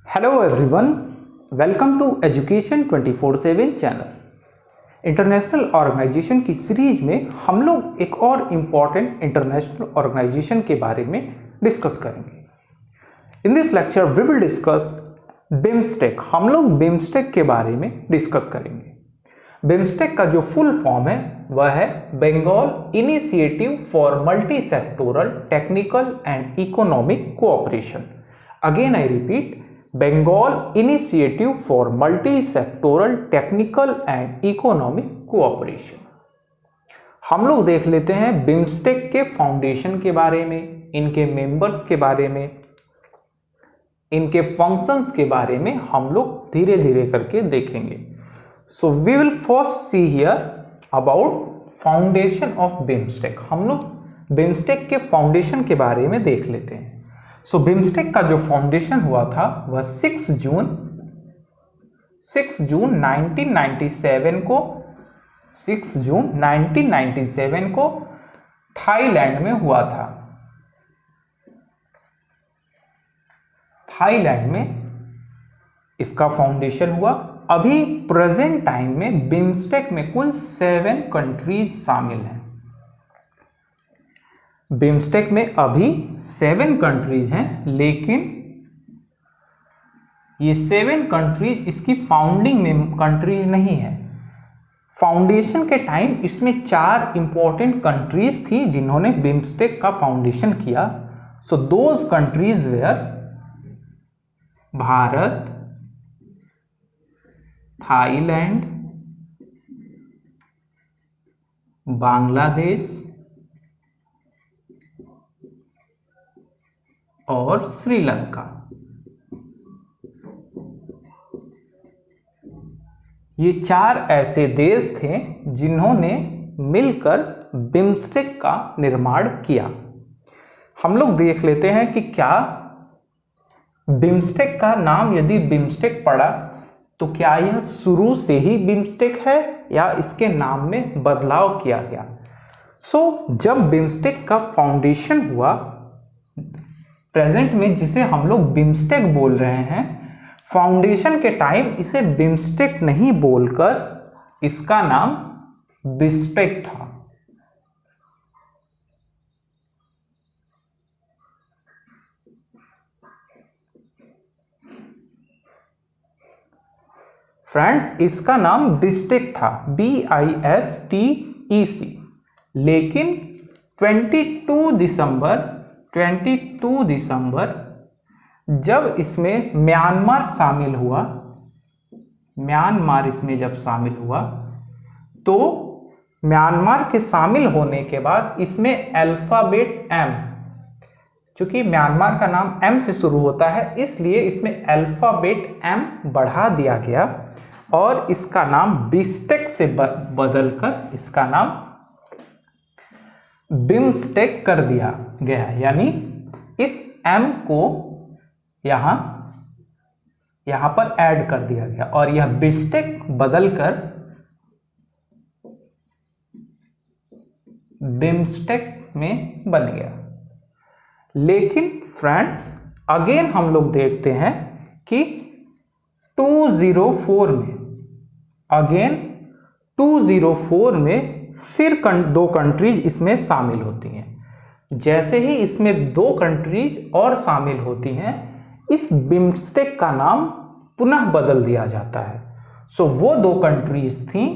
Hello everyone, welcome to education 24/7 channel. International organisation की सीरीज में हम लोग एक और इम्पॉर्टेंट इंटरनेशनल ऑर्गेनाइजेशन के बारे में डिस्कस करेंगे। In this lecture we will discuss BIMSTEC. हम लोग बिम्स्टेक के बारे में डिस्कस करेंगे। बिम्स्टेक का जो फुल फॉर्म है वह है Bengal initiative for multi sectoral technical and economic cooperation. Again I repeat, Bengal initiative for multi sectoral technical and economic cooperation. हम लोग देख लेते हैं बिम्स्टेक के फाउंडेशन के बारे में, इनके मेंबर्स के बारे में, इनके फंक्शंस के बारे में हम लोग धीरे धीरे करके देखेंगे। So we will first see here about foundation of BIMSTEC. हम लोग बिम्स्टेक के फाउंडेशन के बारे में देख लेते हैं। सो बिम्स्टेक का जो फाउंडेशन हुआ था वह 6 जून 1997 को 6 जून 1997 को थाईलैंड में हुआ था। थाईलैंड में इसका फाउंडेशन हुआ। अभी प्रेजेंट टाइम में बिम्स्टेक में कुल 7 कंट्रीज शामिल हैं। बिम्स्टेक में अभी 7 कंट्रीज हैं, लेकिन ये 7 कंट्रीज इसकी फाउंडिंग में कंट्रीज नहीं है। फाउंडेशन के टाइम इसमें 4 इंपॉर्टेंट कंट्रीज थी जिन्होंने बिम्स्टेक का फाउंडेशन किया। So those countries were Bharat, Thailand, Bangladesh और श्रीलंका। ये 4 ऐसे देश थे जिन्होंने मिलकर बिम्स्टेक का निर्माण किया। हम लोग देख लेते हैं कि क्या बिम्स्टेक का नाम यदि बिम्स्टेक पड़ा तो क्या यह शुरू से ही बिम्स्टेक है या इसके नाम में बदलाव किया गया। जब बिम्स्टेक का फाउंडेशन हुआ, प्रेजेंट में जिसे हम लोग बिम्स्टेक बोल रहे हैं, फाउंडेशन के टाइम इसे बिम्स्टेक नहीं बोलकर इसका नाम बिस्पेक था। फ्रेंड्स, इसका नाम बिस्टेक था, BISTEC। लेकिन 22 दिसंबर जब इसमें म्यांमार शामिल हुआ, म्यांमार इसमें जब शामिल हुआ तो म्यांमार के शामिल होने के बाद इसमें अल्फाबेट M, चूंकि म्यांमार का नाम M से शुरू होता है इसलिए इसमें अल्फाबेट M बढ़ा दिया गया और इसका नाम बिस्टेक से बदलकर इसका नाम बिम्स्टेक कर दिया गया। यानी इस M को यहां पर ऐड कर दिया गया और यह बिस्टेक बदलकर बिम्स्टेक में बन गया। लेकिन फ्रेंड्स, अगेन हम लोग देखते हैं कि 204 में फिर 2 कंट्रीज इसमें शामिल होती हैं। जैसे ही इसमें 2 कंट्रीज और शामिल होती हैं, इस बिम्स्टेक का नाम पुनः बदल दिया जाता है। वो 2 कंट्रीज थी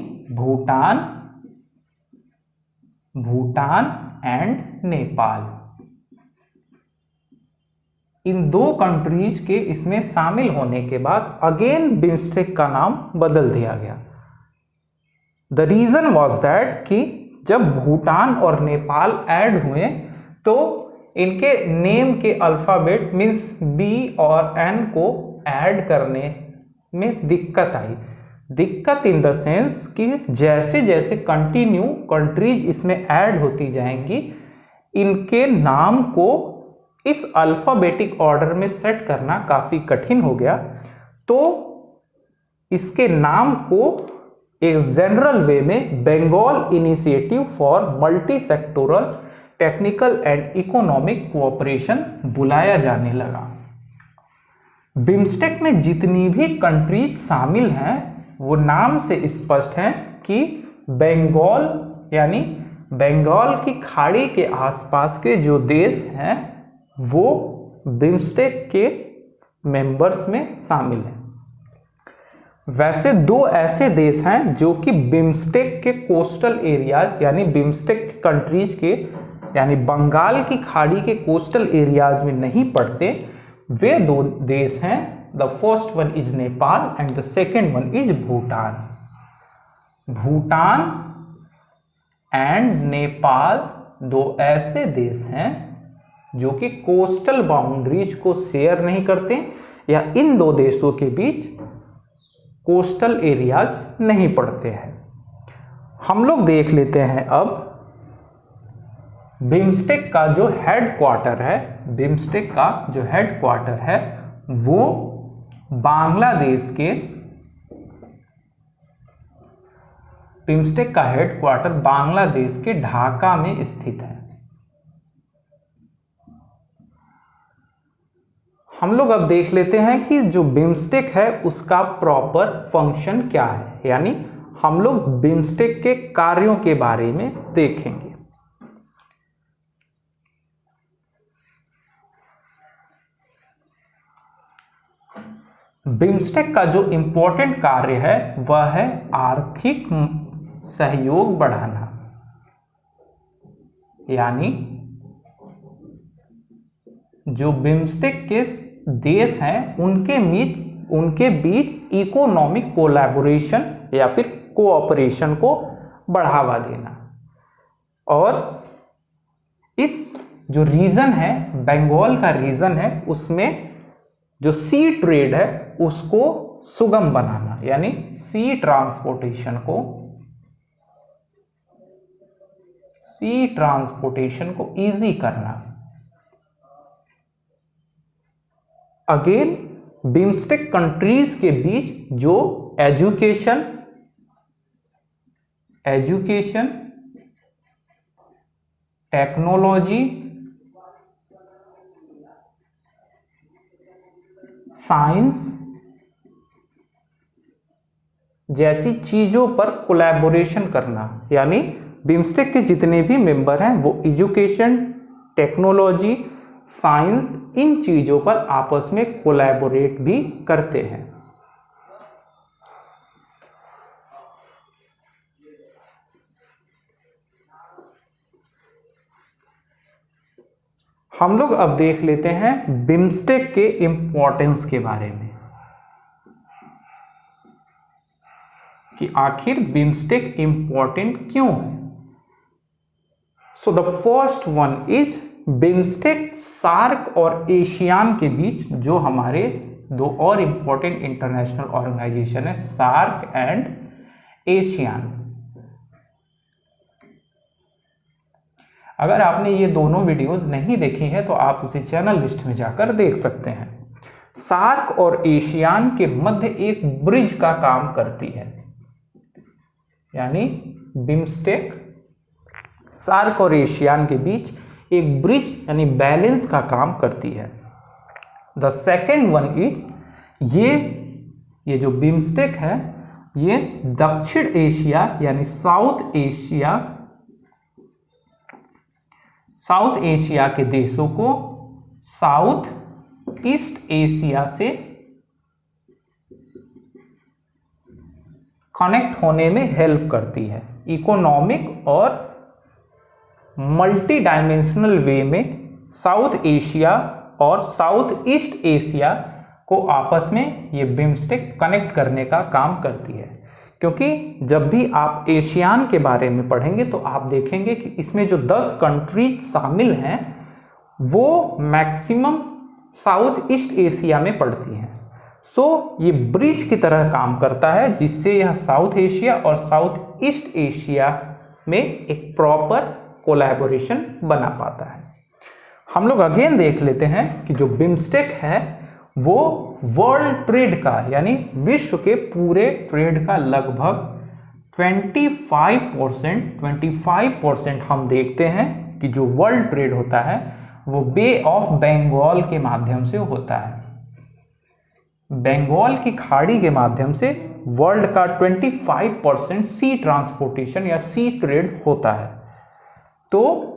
Bhutan and Nepal. In 2 countries के इसमें शामिल होने के बाद अगेन बिम्स्टेक का नाम बदल दिया गया। द रीजन वॉज दैट कि जब भूटान और नेपाल ऐड हुए तो इनके नेम के अल्फाबेट मीन्स B और N को ऐड करने में दिक्कत आई। दिक्कत इन द सेंस कि जैसे जैसे कंटिन्यू कंट्रीज इसमें ऐड होती जाएंगी, इनके नाम को इस अल्फाबेटिक ऑर्डर में सेट करना काफ़ी कठिन हो गया। तो इसके नाम को एक जनरल वे में Bengal initiative for multi sectoral technical and economic cooperation बुलाया जाने लगा। बिम्स्टेक में जितनी भी कंट्रीज शामिल हैं वो नाम से स्पष्ट हैं कि बंगाल यानी बंगाल की खाड़ी के आसपास के जो देश हैं वो बिम्स्टेक के मेंबर्स में शामिल हैं। वैसे दो ऐसे देश हैं जो कि बिम्स्टेक के कोस्टल एरियाज यानी बिम्स्टेक कंट्रीज के यानी बंगाल की खाड़ी के कोस्टल एरियाज में नहीं पड़ते। वे दो देश हैं, the first one is Nepal and the second one is Bhutan. Bhutan and Nepal दो ऐसे देश हैं जो कि कोस्टल बाउंड्रीज को शेयर नहीं करते या इन दो देशों के बीच कोस्टल एरियाज नहीं पड़ते हैं। हम लोग देख लेते हैं अब बिम्स्टेक का जो हेडक्वार्टर है, बिम्स्टेक का जो हेडक्वार्टर है वो बांग्लादेश के, बिम्स्टेक का हेडक्वार्टर बांग्लादेश के ढाका में स्थित है। हम लोग अब देख लेते हैं कि जो बिम्स्टेक है उसका प्रॉपर फंक्शन क्या है, यानी हम लोग बिम्स्टेक के कार्यों के बारे में देखेंगे। बिम्स्टेक का जो इंपॉर्टेंट कार्य है वह है आर्थिक सहयोग बढ़ाना, यानी जो बिम्स्टेक के देश हैं उनके बीच इकोनॉमिक कोलैबोरेशन या फिर कोऑपरेशन को बढ़ावा देना। और इस जो रीजन है, बंगाल का रीजन है, उसमें जो सी ट्रेड है उसको सुगम बनाना, यानी सी ट्रांसपोर्टेशन को इजी करना। अगेन बिम्स्टेक कंट्रीज के बीच जो एजुकेशन, टेक्नोलॉजी, साइंस जैसी चीजों पर कोलैबोरेशन करना, यानी बिम्स्टेक के जितने भी मेंबर हैं वो एजुकेशन, टेक्नोलॉजी, साइंस इन चीजों पर आपस में कोलैबोरेट भी करते हैं। हम लोग अब देख लेते हैं बिम्स्टेक के इंपॉर्टेंस के बारे में कि आखिर बिम्स्टेक इंपॉर्टेंट क्यों है। So the first one is BIMSTEC SAARC और एशियान के बीच जो हमारे दो और इंपॉर्टेंट इंटरनेशनल ऑर्गेनाइजेशन है, सार्क एंड एशियान। अगर आपने ये दोनों वीडियोस नहीं देखी हैं तो आप उसे चैनल लिस्ट में जाकर देख सकते हैं। सार्क और एशियान के मध्य एक ब्रिज का काम करती है, यानी बिम्स्टेक सार्क और एशियान के बीच एक ब्रिज यानी बैलेंस का काम करती है। द सेकेंड वन इज ये जो बिम्स्टेक है ये दक्षिण एशिया यानी साउथ एशिया के देशों को साउथ ईस्ट एशिया से कनेक्ट होने में हेल्प करती है। इकोनॉमिक और मल्टी डायमेंशनल वे में साउथ एशिया और साउथ ईस्ट एशिया को आपस में ये बिम्स्टेक कनेक्ट करने का काम करती है। क्योंकि जब भी आप एशियान के बारे में पढ़ेंगे तो आप देखेंगे कि इसमें जो 10 कंट्रीज शामिल हैं वो मैक्सिमम साउथ ईस्ट एशिया में पड़ती हैं। सो ये ब्रिज की तरह काम करता है जिससे यह साउथ एशिया और साउथ ईस्ट एशिया में एक प्रॉपर कोलैबोरेशन बना पाता है। हम लोग अगेन देख लेते हैं कि जो बिम्स्टेक है वो वर्ल्ड ट्रेड का यानी विश्व के पूरे ट्रेड का लगभग 25% हम देखते हैं कि जो वर्ल्ड ट्रेड होता है वो बे ऑफ बंगाल के माध्यम से होता है। बंगाल की खाड़ी के माध्यम से वर्ल्ड का 25% सी ट्रांसपोर्टेशन या सी ट्रेड होता है। तो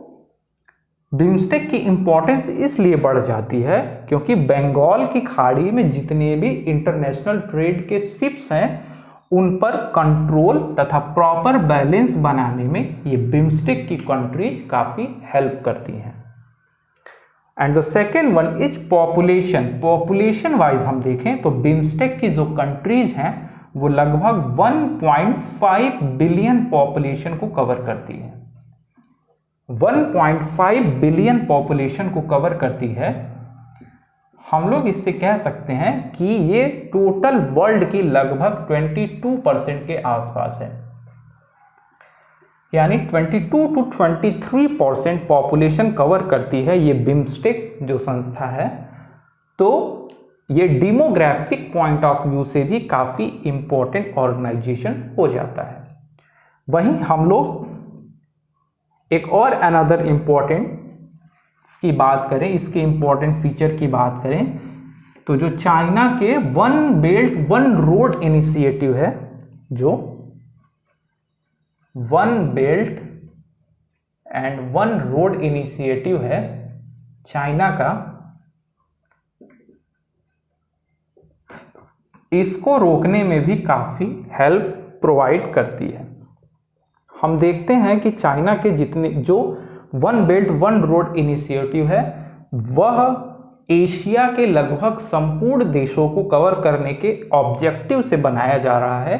बिम्स्टेक की इंपॉर्टेंस इसलिए बढ़ जाती है क्योंकि बंगाल की खाड़ी में जितने भी इंटरनेशनल ट्रेड के शिप्स हैं उन पर कंट्रोल तथा प्रॉपर बैलेंस बनाने में ये बिम्स्टेक की कंट्रीज काफ़ी हेल्प करती हैं। And the second one is population wise हम देखें तो बिम्स्टेक की जो कंट्रीज हैं वो लगभग 1.5 बिलियन पॉपुलेशन को कवर करती है। 1.5 बिलियन पॉपुलेशन को कवर करती है। हम लोग इससे कह सकते हैं कि ये टोटल वर्ल्ड की लगभग 22% के आसपास है, यानी 22 to 23% पॉपुलेशन कवर करती है ये बिम्स्टेक जो संस्था है। तो ये डेमोग्राफिक पॉइंट ऑफ व्यू से भी काफ़ी इंपॉर्टेंट ऑर्गेनाइजेशन हो जाता है। वहीं हम लोग एक और अनदर इम्पॉर्टेंट की बात करें, इसके इम्पॉर्टेंट फीचर की बात करें तो जो चाइना के one belt one road initiative है, जो one belt and one road initiative है चाइना का, इसको रोकने में भी काफ़ी हेल्प प्रोवाइड करती है। हम देखते हैं कि चाइना के जितने जो one belt one road initiative है वह एशिया के लगभग संपूर्ण देशों को कवर करने के ऑब्जेक्टिव से बनाया जा रहा है।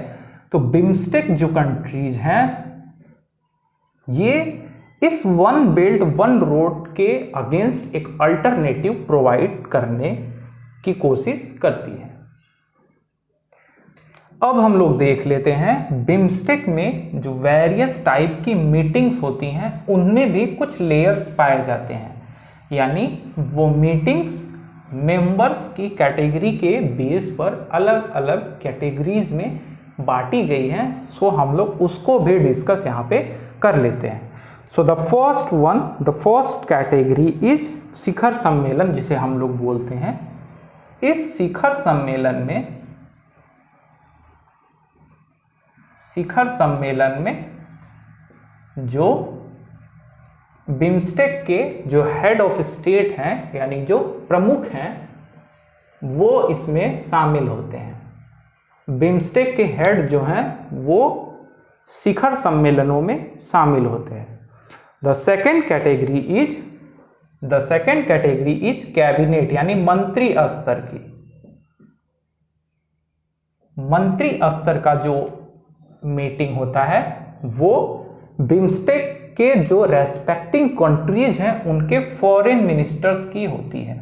तो बिम्स्टेक जो कंट्रीज हैं ये इस वन बेल्ट वन रोड के अगेंस्ट एक अल्टरनेटिव प्रोवाइड करने की कोशिश करती है। अब हम लोग देख लेते हैं बिम्स्टेक में जो वेरियस टाइप की मीटिंग्स होती हैं उनमें भी कुछ लेयर्स पाए जाते हैं, यानी वो मीटिंग्स मेंबर्स की कैटेगरी के बेस पर अलग अलग कैटेगरीज में बांटी गई हैं। सो हम लोग उसको भी डिस्कस यहाँ पे कर लेते हैं। So the first category is शिखर सम्मेलन, जिसे हम लोग बोलते हैं। इस शिखर सम्मेलन में जो बिम्स्टेक के जो हेड ऑफ स्टेट हैं यानी जो प्रमुख हैं वो इसमें शामिल होते हैं। बिम्स्टेक के हेड जो हैं वो शिखर सम्मेलनों में शामिल होते हैं। The second category is cabinet, यानी मंत्री स्तर की। मंत्री स्तर का जो मीटिंग होता है वो बिम्स्टेक के जो रेस्पेक्टिंग कंट्रीज हैं उनके फॉरेन मिनिस्टर्स की होती है।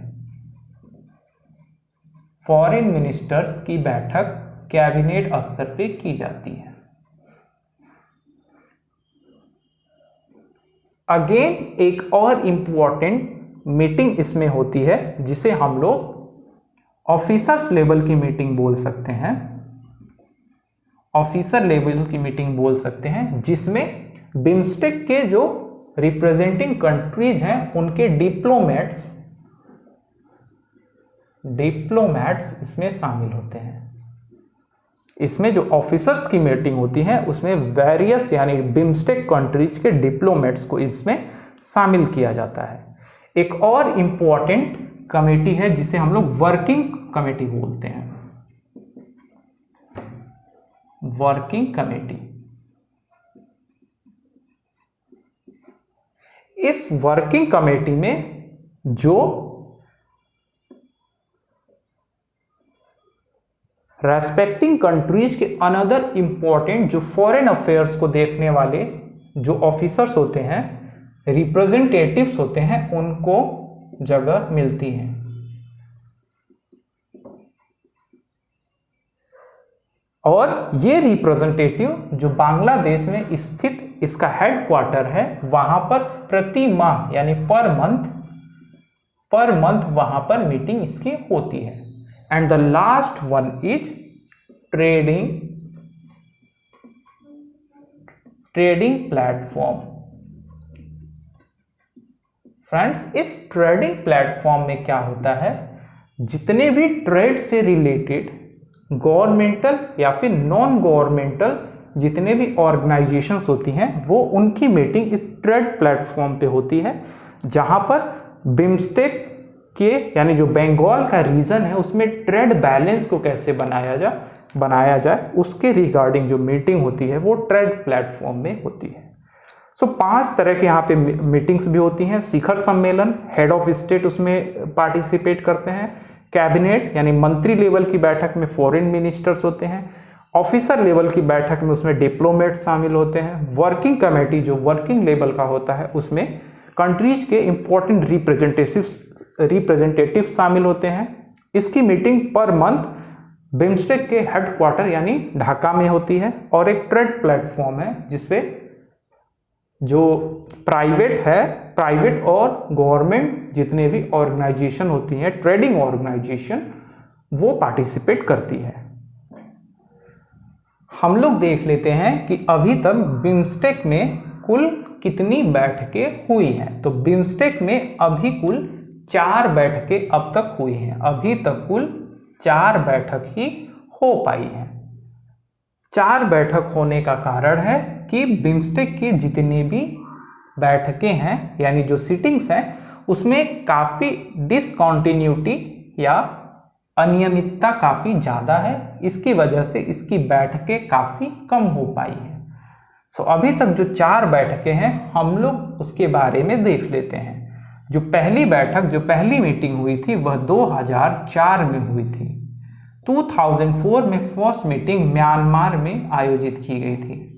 फॉरेन मिनिस्टर्स की बैठक कैबिनेट स्तर पे की जाती है। अगेन एक और इंपॉर्टेंट मीटिंग इसमें होती है जिसे हम लोग ऑफिसर्स लेवल की मीटिंग बोल सकते हैं। ऑफिसर लेवल की मीटिंग बोल सकते हैं जिसमें बिम्स्टेक के जो रिप्रेजेंटिंग कंट्रीज हैं उनके डिप्लोमेट्स इसमें शामिल होते हैं। इसमें जो ऑफिसर्स की मीटिंग होती है उसमें वेरियस यानी बिम्स्टेक कंट्रीज के डिप्लोमेट्स को इसमें शामिल किया जाता है। एक और इंपॉर्टेंट कमेटी है जिसे हम लोग वर्किंग कमेटी बोलते हैं। वर्किंग कमेटी, इस वर्किंग कमेटी में जो रेस्पेक्टिंग कंट्रीज के अनदर इंपॉर्टेंट जो फॉरेन अफेयर्स को देखने वाले जो ऑफिसर्स होते हैं, रिप्रेजेंटेटिव्स होते हैं, उनको जगह मिलती है। और ये रिप्रेजेंटेटिव जो बांग्लादेश में स्थित इसका हेडक्वार्टर है वहां पर प्रति माह यानी पर मंथ वहां पर मीटिंग इसकी होती है। And the last one is trading platform. Friends, इस ट्रेडिंग प्लेटफॉर्म में क्या होता है, जितने भी ट्रेड से रिलेटेड गवर्नमेंटल या फिर नॉन गवर्नमेंटल जितने भी ऑर्गेनाइजेशंस होती हैं वो उनकी मीटिंग इस ट्रेड प्लेटफॉर्म पे होती है, जहां पर बिम्स्टेक के यानी जो बंगाल का रीजन है उसमें ट्रेड बैलेंस को कैसे बनाया जाए उसके रिगार्डिंग जो मीटिंग होती है वो ट्रेड प्लेटफॉर्म में होती है। सो 5 तरह के यहाँ पे मीटिंग्स भी होती हैं। शिखर सम्मेलन, हेड ऑफ स्टेट उसमें पार्टिसिपेट करते हैं। कैबिनेट यानी मंत्री लेवल की बैठक में फॉरेन मिनिस्टर्स होते हैं। ऑफिसर लेवल की बैठक में उसमें डिप्लोमेट शामिल होते हैं। वर्किंग कमेटी जो वर्किंग लेवल का होता है उसमें कंट्रीज के इंपॉर्टेंट रिप्रेजेंटेटिव शामिल होते हैं। इसकी मीटिंग पर मंथ बिम्स्टेक के हेडक्वार्टर यानी ढाका में होती है। और एक ट्रेड प्लेटफॉर्म है जिसपे जो प्राइवेट और गवर्नमेंट जितने भी ऑर्गेनाइजेशन होती हैं, ट्रेडिंग ऑर्गेनाइजेशन, वो पार्टिसिपेट करती है। हम लोग देख लेते हैं कि अभी तक बिम्स्टेक में कुल कितनी बैठकें हुई हैं। तो बिम्स्टेक में अभी कुल 4 बैठकें अब तक हुई हैं। अभी तक कुल 4 बैठक ही हो पाई हैं। 4 बैठक होने का कारण है कि बिम्स्टेक की जितनी भी बैठकें हैं यानी जो सिटिंग्स हैं उसमें काफ़ी डिसकॉन्टिन्यूटी या अनियमितता काफ़ी ज़्यादा है। इसकी वजह से इसकी बैठकें काफ़ी कम हो पाई हैं। सो अभी तक जो 4 बैठकें हैं हम लोग उसके बारे में देख लेते हैं। जो पहली मीटिंग हुई थी वह 2004 में हुई थी। 2004 में फर्स्ट मीटिंग म्यांमार में आयोजित की गई थी,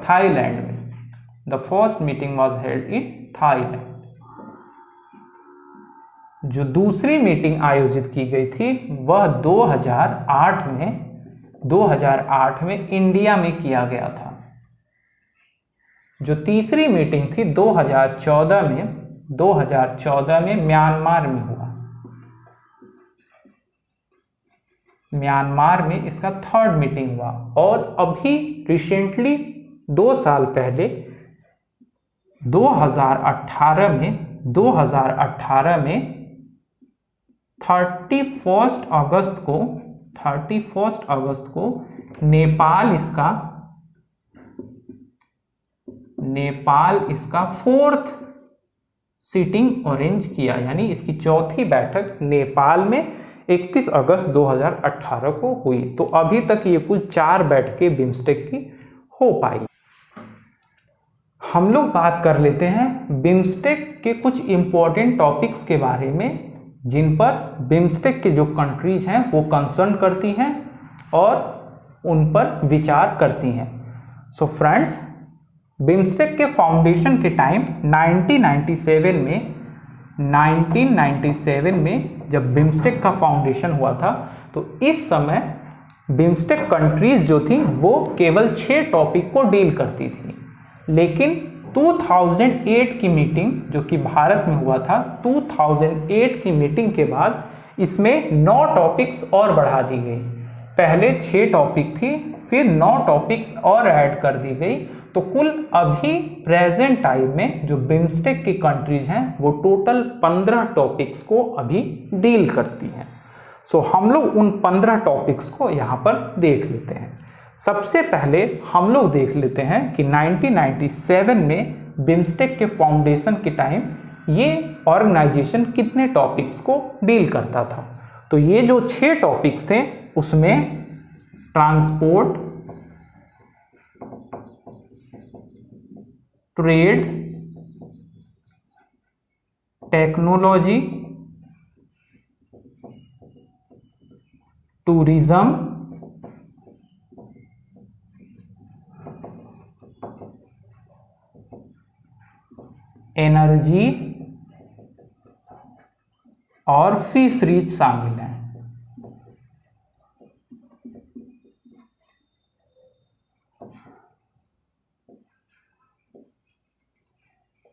थाईलैंड में। The first meeting was held in Thailand. जो दूसरी मीटिंग आयोजित की गई थी वह 2008 में इंडिया में किया गया था। जो तीसरी मीटिंग थी 2014 में म्यांमार में हुआ। म्यांमार में इसका 3rd मीटिंग हुआ। और अभी रिसेंटली 2 साल पहले 2018 में 31 अगस्त को नेपाल इसका 4th सीटिंग अरेंज किया, यानी इसकी 4थी बैठक नेपाल में 31 अगस्त 2018 को हुई। तो अभी तक ये कुल 4 बैठकें बिम्स्टेक की हो पाई। हम लोग बात कर लेते हैं बिम्स्टेक के कुछ इंपॉर्टेंट टॉपिक्स के बारे में जिन पर बिम्स्टेक के जो कंट्रीज हैं वो कंसर्न करती हैं और उन पर विचार करती हैं। सो फ्रेंड्स, बिम्स्टेक के फाउंडेशन के टाइम 1997 में जब बिम्स्टेक का फाउंडेशन हुआ था तो इस समय बिम्स्टेक कंट्रीज जो थी वो केवल 6 टॉपिक को डील करती थी। लेकिन 2008 की मीटिंग जो कि भारत में हुआ था, 2008 की मीटिंग के बाद इसमें 9 टॉपिक्स और बढ़ा दी गई। पहले 6 टॉपिक थी, फिर 9 टॉपिक्स और ऐड कर दी गई। तो कुल अभी प्रेजेंट टाइम में जो बिम्स्टेक की कंट्रीज हैं वो टोटल 15 टॉपिक्स को अभी डील करती हैं। सो हम लोग उन 15 टॉपिक्स को यहाँ पर देख लेते हैं। सबसे पहले हम लोग देख लेते हैं कि 1997 में बिम्स्टेक के फाउंडेशन के टाइम ये ऑर्गेनाइजेशन कितने टॉपिक्स को डील करता था। तो ये जो 6 टॉपिक्स थे उसमें transport, trade, technology, tourism, energy और फिशरीज शामिल हैं।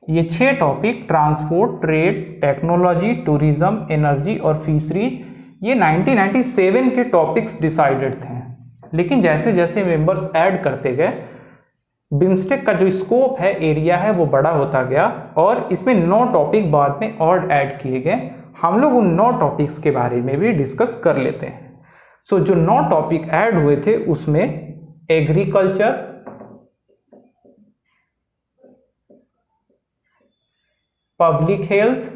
ये 6 topic transport, trade, technology, tourism, energy और फिशरीज, ये 1997 के टॉपिक्स डिसाइडेड थे। लेकिन जैसे जैसे मेंबर्स ऐड करते गए बिम्स्टेक का जो स्कोप है, एरिया है, वो बड़ा होता गया और इसमें 9 टॉपिक बाद में और ऐड किए गए। हम लोग उन 9 टॉपिक्स के बारे में भी डिस्कस कर लेते हैं। सो जो 9 टॉपिक ऐड हुए थे उसमें agriculture, public health,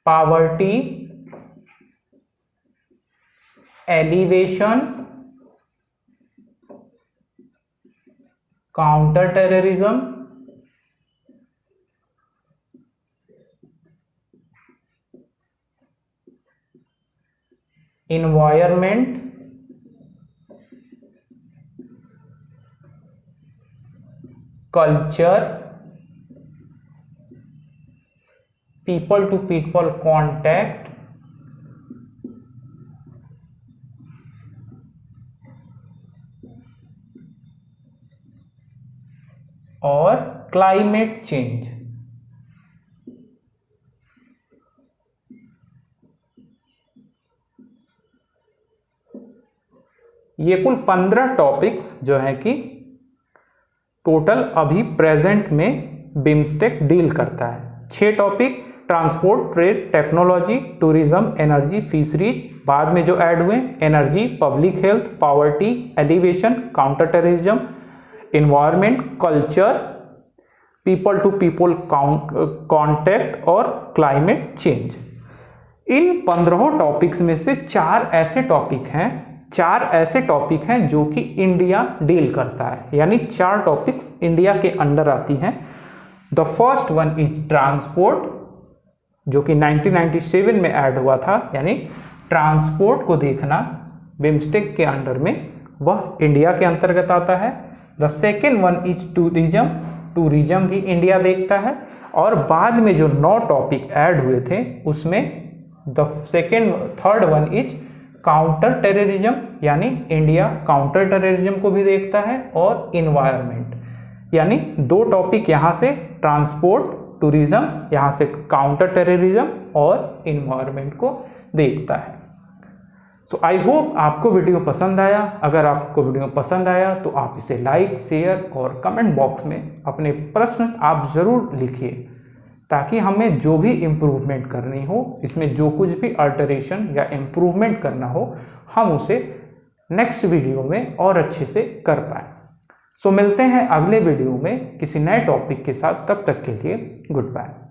poverty, alleviation, counter terrorism, environment, culture, people to people contact, और क्लाइमेट चेंज। ये कुल 15 टॉपिक्स जो है कि टोटल अभी प्रेजेंट में बिम्स्टेक डील करता है। 6 topic transport, trade, technology, tourism, energy, fisheries, बाद में जो ऐड हुए energy, public health, poverty, alleviation, counter terrorism, environment, culture, people to people contact और क्लाइमेट चेंज। इन 15 टॉपिक्स में से 4 ऐसे टॉपिक हैं जो कि इंडिया डील करता है, यानी 4 टॉपिक्स इंडिया के अंडर आती हैं। The first one is transport, जो कि 1997 में ऐड हुआ था, यानी ट्रांसपोर्ट को देखना बिम्स्टेक के अंडर में वह इंडिया के अंतर्गत आता है। The second one is tourism, tourism भी इंडिया देखता है। और बाद में जो 9 टॉपिक ऐड हुए थे उसमें third one is counter terrorism, यानी इंडिया काउंटर टेररिज्म को भी देखता है, और इन्वायरमेंट, यानी 2 टॉपिक यहाँ से ट्रांसपोर्ट, टूरिज्म, यहाँ से काउंटर टेररिज्म और इन्वायरमेंट को देखता है। सो आई होप आपको वीडियो पसंद आया। अगर आपको वीडियो पसंद आया तो आप इसे लाइक, शेयर और कमेंट बॉक्स में अपने प्रश्न आप ज़रूर लिखिए, ताकि हमें जो भी इम्प्रूवमेंट करनी हो, इसमें जो कुछ भी अल्टरेशन या इम्प्रूवमेंट करना हो, हम उसे नेक्स्ट वीडियो में और अच्छे से कर पाएँ। सो मिलते हैं अगले वीडियो में किसी नए टॉपिक के साथ। तब तक के लिए गुड बाय।